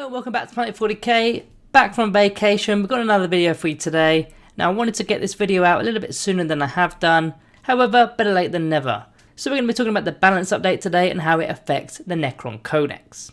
Hello, welcome back to Warhammer 40k, back from vacation. We've got another video for you today. Now I wanted to get this video out a little bit sooner than I have done, however better late than never. So we're going to be talking about the balance update today and how it affects the Necron Codex.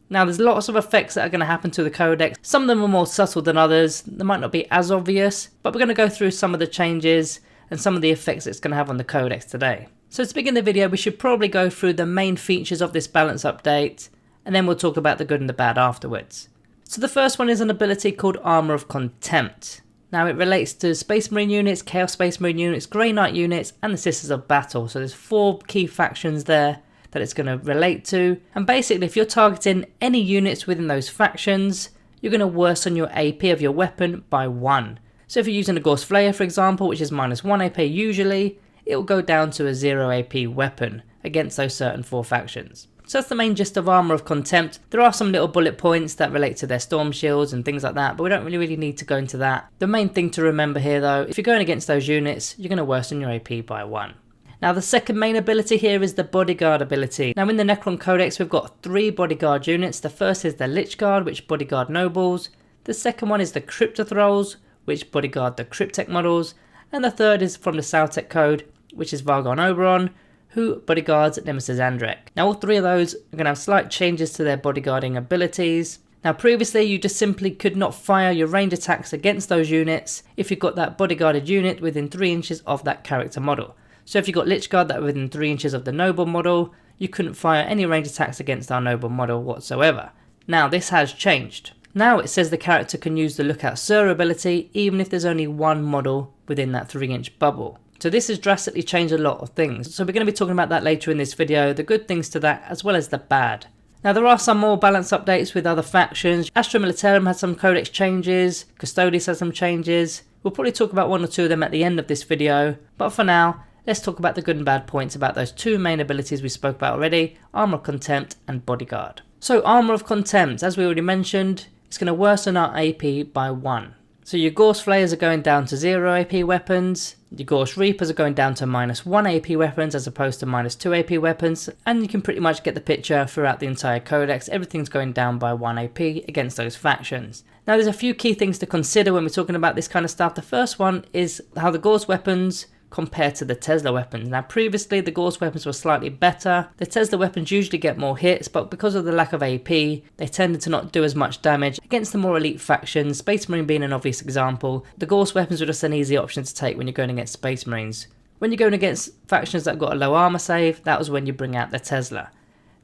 Now there's lots of effects that are going to happen to the Codex. Some of them are more subtle than others, they might not be as obvious, but we're going to go through some of the changes and some of the effects it's going to have on the Codex today. So to begin the video we should probably go through the main features of this balance update, and then we'll talk about the good and the bad afterwards. So the first one is an ability called Armour of Contempt. Now it relates to Space Marine units, Chaos Space Marine units, Grey Knight units and the Sisters of Battle. So there's 4 key factions there that it's going to relate to. And basically if you're targeting any units within those factions, you're going to worsen your AP of your weapon by 1. So if you're using a Gorse Flayer for example, which is -1 AP usually, it will go down to a 0 AP weapon against those certain 4 factions. So that's the main gist of Armour of Contempt. There are some little bullet points that relate to their storm shields and things like that, but we don't really need to go into that. The main thing to remember here though, if you're going against those units, you're going to worsen your AP by 1. Now the second main ability here is the Bodyguard ability. Now in the Necron Codex we've got 3 Bodyguard units. The first is the Lich Guard, which bodyguard nobles. The second one is the Cryptothralls, which bodyguard the Cryptek models. And the third is from the Saltec Code, which is Vargon Oberon, who bodyguards Nemesis Andrek. Now all 3 of those are going to have slight changes to their bodyguarding abilities. Now previously you just simply could not fire your range attacks against those units if you got that bodyguarded unit within 3 inches of that character model. So if you got Lich Guard that were within 3 inches of the noble model, you couldn't fire any range attacks against our noble model whatsoever. Now this has changed. Now it says the character can use the Lookout Sir ability even if there's only 1 model within that 3-inch bubble. So this has drastically changed a lot of things. So we're going to be talking about that later in this video, the good things to that as well as the bad. Now there are some more balance updates with other factions. Astra Militarum had some codex changes, Custodes has some changes. We'll probably talk about 1 or 2 of them at the end of this video, but for now let's talk about the good and bad points about those 2 main abilities we spoke about already, Armour of Contempt and Bodyguard. So Armour of Contempt, as we already mentioned, it's going to worsen our AP by 1. So your Gorse Flayers are going down to 0 AP weapons, your Gorse Reapers are going down to -1 AP weapons as opposed to -2 AP weapons, and you can pretty much get the picture throughout the entire codex. Everything's going down by 1 AP against those factions. Now there's a few key things to consider when we're talking about this kind of stuff. The first one is how the Gorse weapons compared to the Tesla weapons. Now previously the Gorse weapons were slightly better. The Tesla weapons usually get more hits, but because of the lack of AP, they tended to not do as much damage against the more elite factions, Space Marine being an obvious example. The Gorse weapons were just an easy option to take when you're going against Space Marines. When you're going against factions that have got a low armor save, that was when you bring out the Tesla.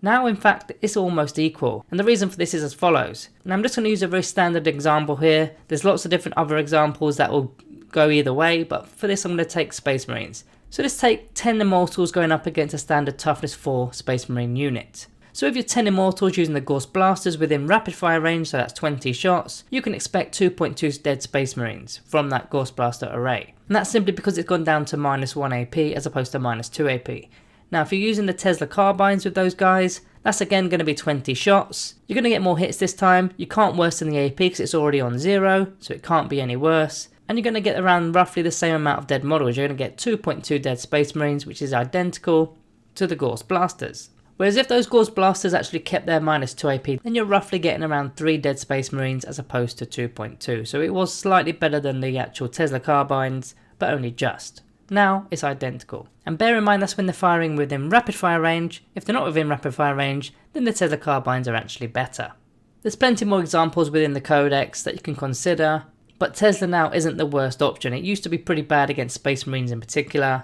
Now in fact it's almost equal, and the reason for this is as follows. Now I'm just going to use a very standard example here. There's lots of different other examples that will go either way, but for this I'm going to take Space Marines. So let's take 10 Immortals going up against a standard toughness 4 Space Marine unit. So if you're 10 Immortals using the Gorse Blasters within rapid fire range, so that's 20 shots, you can expect 2.2 dead Space Marines from that Gorse Blaster array. And that's simply because it's gone down to -1 AP as opposed to -2 AP. Now if you're using the Tesla Carbines with those guys, that's again going to be 20 shots. You're going to get more hits this time. You can't worsen the AP because it's already on 0, so it can't be any worse. And you're going to get around roughly the same amount of dead models. You're going to get 2.2 dead Space Marines, which is identical to the Gorse Blasters. Whereas if those Gorse Blasters actually kept their -2 AP, then you're roughly getting around 3 dead Space Marines as opposed to 2.2. So it was slightly better than the actual Tesla Carbines, but only just. Now it's identical. And bear in mind that's when they're firing within rapid fire range. If they're not within rapid fire range, then the Tesla Carbines are actually better. There's plenty more examples within the Codex that you can consider. But Tesla now isn't the worst option. It used to be pretty bad against Space Marines in particular.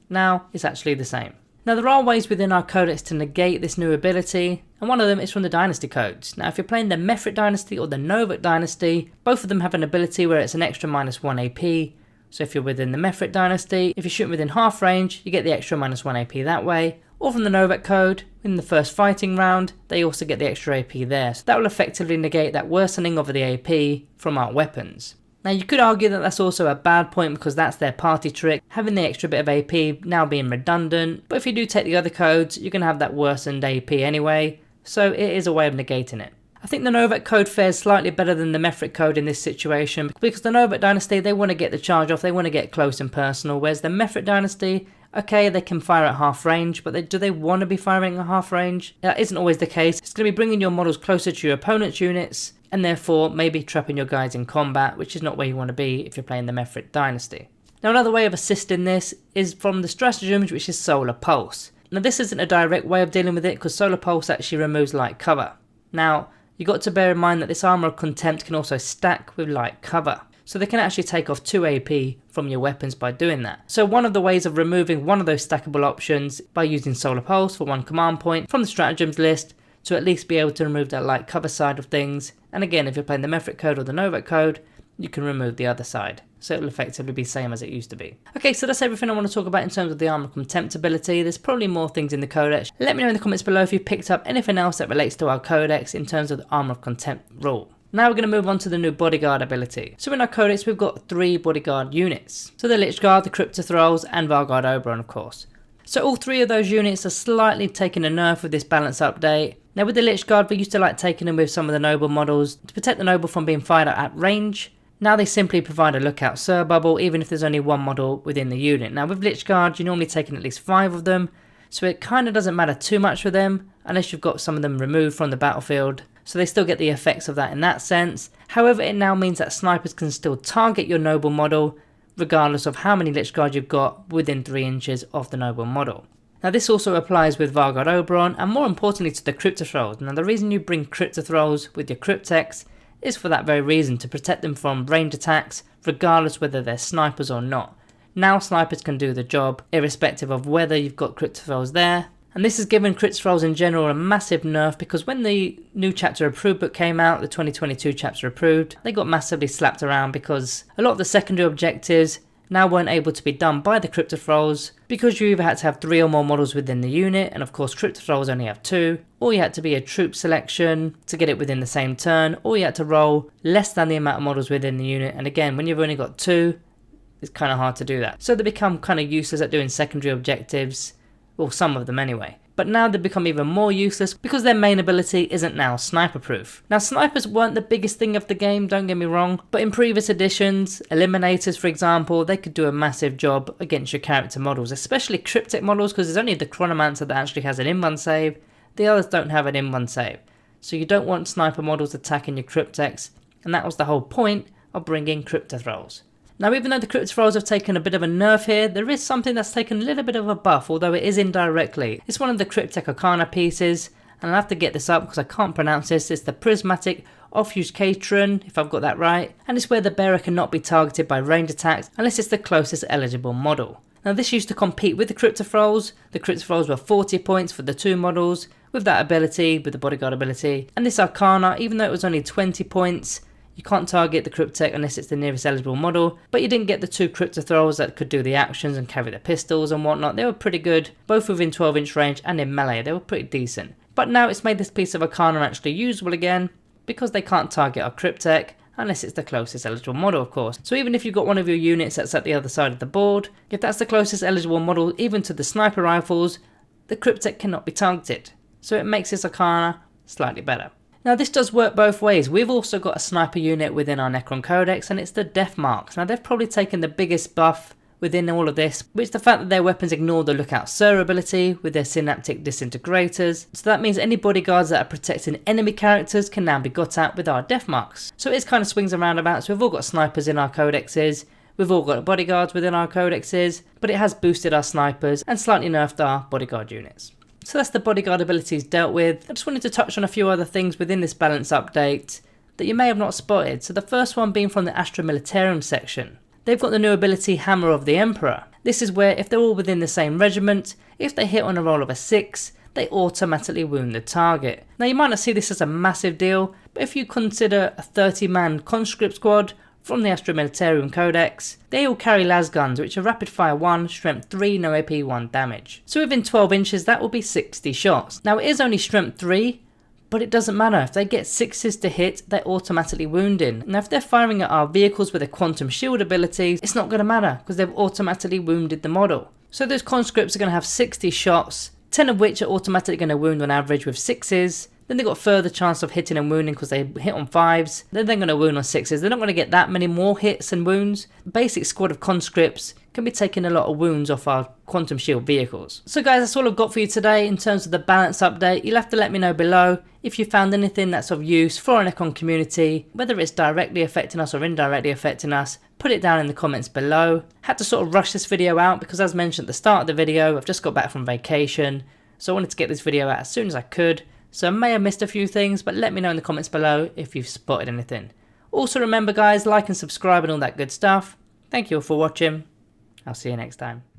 Now it's actually the same. Now there are ways within our codex to negate this new ability, and one of them is from the Dynasty codes. Now if you're playing the Mefrit Dynasty or the Novak Dynasty, both of them have an ability where it's an extra -1 AP. So if you're within the Mefrit Dynasty, if you're shooting within half range, you get the extra -1 AP that way. Or from the Novak code, in the first fighting round, they also get the extra AP there. So that will effectively negate that worsening of the AP from our weapons. Now you could argue that that's also a bad point because that's their party trick, having the extra bit of AP now being redundant, but if you do take the other codes, you're going to have that worsened AP anyway, so it is a way of negating it. I think the Novak code fares slightly better than the Mefrit code in this situation, because the Novak Dynasty, they want to get the charge off, they want to get close and personal, whereas the Mefrit Dynasty Okay, they can fire at half range, but do they want to be firing at half range? That isn't always the case. It's going to be bringing your models closer to your opponent's units, and therefore maybe trapping your guys in combat, which is not where you want to be if you're playing the Mefrit Dynasty. Now another way of assisting this is from the stratagems, which is Solar Pulse. Now this isn't a direct way of dealing with it because Solar Pulse actually removes light cover. Now you got to bear in mind that this Armour of Contempt can also stack with light cover. So they can actually take off 2 AP from your weapons by doing that. So one of the ways of removing one of those stackable options by using Solar Pulse for one command point from the stratagems list to at least be able to remove that light cover side of things. And again, if you're playing the Mefrit code or the Novak code, you can remove the other side. So it'll effectively be same as it used to be. Okay, so that's everything I want to talk about in terms of the Armour of Contempt ability. There's probably more things in the codex. Let me know in the comments below if you picked up anything else that relates to our codex in terms of the Armour of Contempt rule. Now we're going to move on to the new Bodyguard ability. So in our codex we've got 3 Bodyguard units. So the Lich Guard, the Crypto Thralls and Vargard Oberon of course. So all 3 of those units are slightly taking a nerf with this balance update. Now with the Lich Guard we used to like taking them with some of the Noble models to protect the Noble from being fired at range. Now they simply provide a lookout Sir bubble even if there's only one model within the unit. Now with Lich Guard you're normally taking at least 5 of them. So it kind of doesn't matter too much for them unless you've got some of them removed from the battlefield. So they still get the effects of that in that sense. However, it now means that snipers can still target your Noble model regardless of how many Lich Guard you've got within 3 inches of the Noble model. Now this also applies with Vargard Oberon and more importantly to the Crypto Thralls. Now the reason you bring Crypto Thralls with your Cryptex is for that very reason, to protect them from range attacks regardless whether they're snipers or not. Now snipers can do the job irrespective of whether you've got Crypto Thralls there. And this has given Crypto Thralls in general a massive nerf because when the new chapter approved book came out, the 2022 chapter approved, they got massively slapped around because a lot of the secondary objectives now weren't able to be done by the Crypto Thralls because you either had to have 3 or more models within the unit, and of course Crypto Thralls only have 2, or you had to be a troop selection to get it within the same turn, or you had to roll less than the amount of models within the unit, and again when you've only got 2, it's kind of hard to do that. So they become kind of useless at doing secondary objectives. Well, some of them anyway. But now they become even more useless because their main ability isn't now sniper proof. Now snipers weren't the biggest thing of the game, don't get me wrong, but in previous editions, eliminators for example, they could do a massive job against your character models, especially cryptic models because there's only the Chronomancer that actually has an in-1 save, the others don't have an in-1 save. So you don't want sniper models attacking your Cryptex, and that was the whole point of bringing Crypto Thralls. Now even though the Crypto Thralls have taken a bit of a nerf here, there is something that's taken a little bit of a buff, although it is indirectly. It's one of the Cryptek Arcana pieces, and I'll have to get this up because I can't pronounce this. It's the Prismatic Obfuscation, if I've got that right, and it's where the bearer cannot be targeted by range attacks unless it's the closest eligible model. Now this used to compete with the Crypto Thralls. The Crypto Thralls were 40 points for the 2 models, with that ability, with the Bodyguard ability, and this Arcana, even though it was only 20 points, you can't target the Cryptek unless it's the nearest eligible model, but you didn't get the 2 Crypto Thralls that could do the actions and carry the pistols and whatnot. They were pretty good, both within 12-inch range and in melee, they were pretty decent. But now it's made this piece of Arcana actually usable again, because they can't target our Cryptek, unless it's the closest eligible model of course. So even if you've got one of your units that's at the other side of the board, if that's the closest eligible model even to the sniper rifles, the Cryptek cannot be targeted. So it makes this Arcana slightly better. Now this does work both ways. We've also got a sniper unit within our Necron Codex and it's the Death Marks. Now they've probably taken the biggest buff within all of this, which is the fact that their weapons ignore the Lookout Sir ability with their Synaptic Disintegrators. So that means any bodyguards that are protecting enemy characters can now be got at with our Death Marks. So it kind of swings and roundabouts. We've all got snipers in our codexes, we've all got bodyguards within our codexes, but it has boosted our snipers and slightly nerfed our bodyguard units. So that's the bodyguard abilities dealt with. I just wanted to touch on a few other things within this balance update that you may have not spotted. So the first one being from the Astra Militarum section. They've got the new ability Hammer of the Emperor. This is where if they're all within the same regiment, if they hit on a roll of a 6, they automatically wound the target. Now you might not see this as a massive deal, but if you consider a 30-man conscript squad from the Astra Militarum Codex, they all carry las guns which are rapid fire 1, strength 3, no AP 1 damage. So within 12 inches that will be 60 shots. Now it is only strength 3, but it doesn't matter. If they get 6s to hit, they're automatically wounding. Now if they're firing at our vehicles with a quantum shield ability, it's not going to matter because they've automatically wounded the model. So those conscripts are going to have 60 shots, 10 of which are automatically going to wound on average with 6s. then they've got further chance of hitting and wounding because they hit on 5s. Then they're going to wound on 6s. They're not going to get that many more hits and wounds. Basic squad of conscripts can be taking a lot of wounds off our quantum shield vehicles. So guys, that's all I've got for you today in terms of the balance update. You'll have to let me know below if you found anything that's of use for our Necron community, whether it's directly affecting us or indirectly affecting us. Put it down in the comments below. Had to sort of rush this video out because, as mentioned at the start of the video, I've just got back from vacation, so I wanted to get this video out as soon as I could. So I may have missed a few things, but let me know in the comments below if you've spotted anything. Also remember guys, like and subscribe and all that good stuff. Thank you all for watching. I'll see you next time.